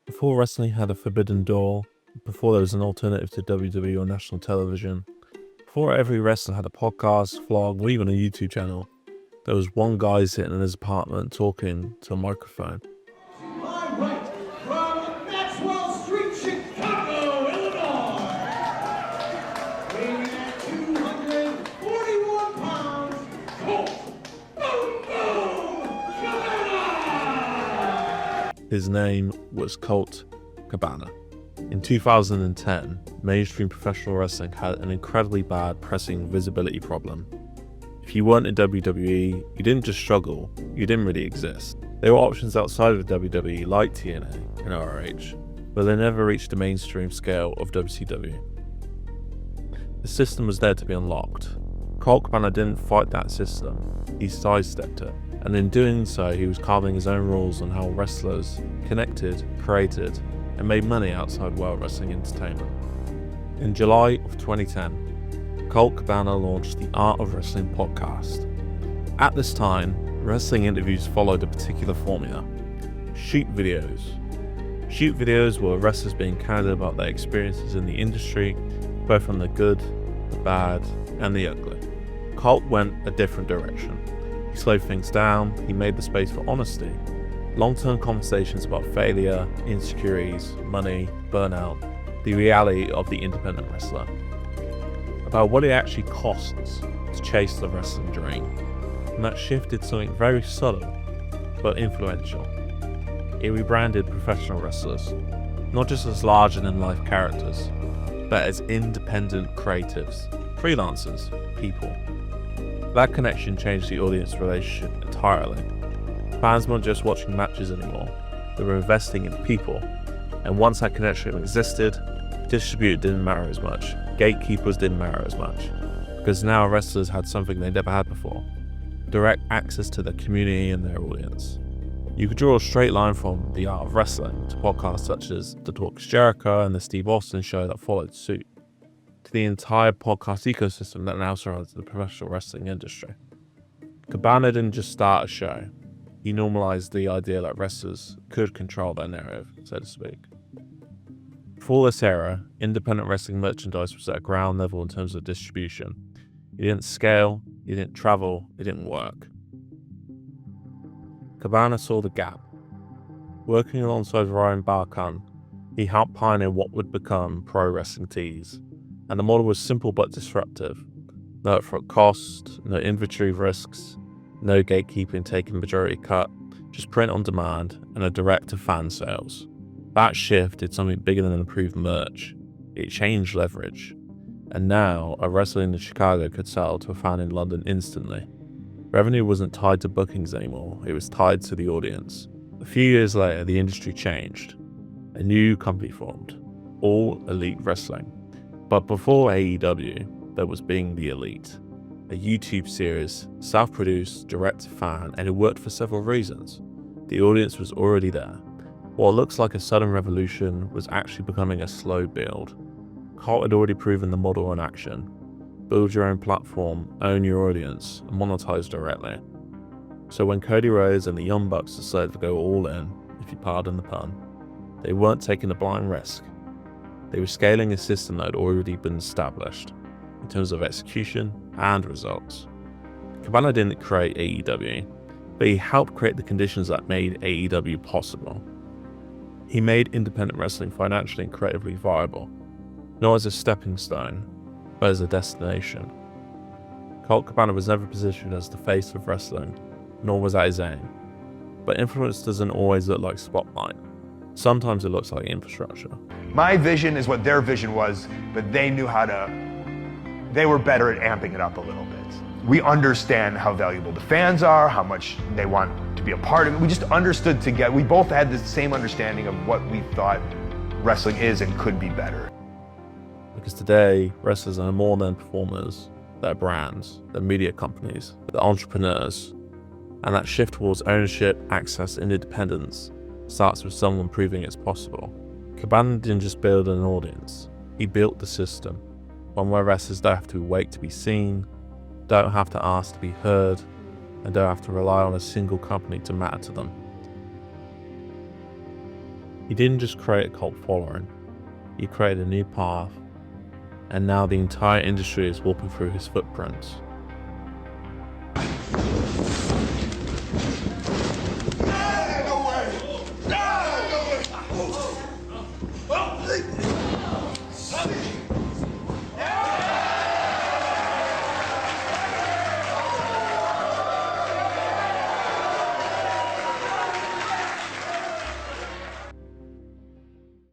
Before wrestling had a forbidden door, before there was an alternative to WWE or national television, before every wrestler had a podcast, vlog, or even a YouTube channel, there was one guy sitting in his apartment talking to a microphone. My right, from Maxwell Street, Chicago, Illinois, weighing at 241 pounds, Colt Boom Boom Cabana! His name was Colt Cabana. In 2010, mainstream professional wrestling had an incredibly bad pressing visibility problem. If you weren't in WWE, you didn't just struggle, you didn't really exist. There were options outside of WWE like TNA and ROH, but they never reached the mainstream scale of WCW. The system was there to be unlocked. Colt Cabana didn't fight that system, he sidestepped it, and in doing so he was carving his own rules on how wrestlers connected, created, and made money outside world wrestling entertainment. In July of 2010, Colt Cabana launched the Art of Wrestling podcast. At this time, wrestling interviews followed a particular formula: shoot videos. Shoot videos were wrestlers being candid about their experiences in the industry, both from the good, the bad, and the ugly. Colt went a different direction. He slowed things down, he made the space for honesty. Long-term conversations about failure, insecurities, money, burnout, the reality of the independent wrestler. About what it actually costs to chase the wrestling dream. And that shift did something very subtle, but influential. It rebranded professional wrestlers, not just as larger-than-life characters, but as independent creatives, freelancers, people. That connection changed the audience relationship entirely. Fans weren't just watching matches anymore, they were investing in people, and once that connection existed, distribute didn't matter as much, gatekeepers didn't matter as much, because now wrestlers had something they never had before: direct access to their community and their audience. You could draw a straight line from the Art of Wrestling to podcasts such as The Talk is Jericho and The Steve Austin Show that followed suit, to the entire podcast ecosystem that now surrounds the professional wrestling industry. Cabana didn't just start a show, he normalized the idea that wrestlers could control their narrative, so to speak. Before this era, independent wrestling merchandise was at ground level in terms of distribution. It didn't scale, it didn't travel, it didn't work. Cabana saw the gap. Working alongside Ryan Barkan, he helped pioneer what would become pro wrestling tees, and the model was simple but disruptive. No upfront cost, no inventory risks, no gatekeeping taking majority cut, just print on demand and a direct to fan sales. That shift did something bigger than improved merch. It changed leverage. And now, a wrestler in Chicago could sell to a fan in London instantly. Revenue wasn't tied to bookings anymore, it was tied to the audience. A few years later, the industry changed. A new company formed, All Elite Wrestling. But before AEW, there was Being the Elite, a YouTube series, self-produced, direct to fan, and it worked for several reasons. The audience was already there. What looks like a sudden revolution was actually becoming a slow build. Colt had already proven the model in action. Build your own platform, own your audience, and monetize directly. So when Cody Rhodes and the Young Bucks decided to go all in, if you pardon the pun, they weren't taking a blind risk. They were scaling a system that had already been established, in terms of execution and results. Cabana didn't create AEW, but he helped create the conditions that made AEW possible. He made independent wrestling financially and creatively viable, not as a stepping stone, but as a destination. Colt Cabana was never positioned as the face of wrestling, nor was that his aim. But influence doesn't always look like spotlight. Sometimes it looks like infrastructure. My vision is what their vision was, but they were better at amping it up a little bit. We understand how valuable the fans are, how much they want to be a part of it. We just understood together. We both had the same understanding of what we thought wrestling is and could be better. Because today, wrestlers are more than performers. They're brands, they're media companies, they're entrepreneurs. And that shift towards ownership, access, and independence starts with someone proving it's possible. Cabana didn't just build an audience, he built the system. One where wrestlers don't have to wait to be seen, don't have to ask to be heard, and don't have to rely on a single company to matter to them. He didn't just create a cult following, he created a new path, and now the entire industry is walking through his footprints.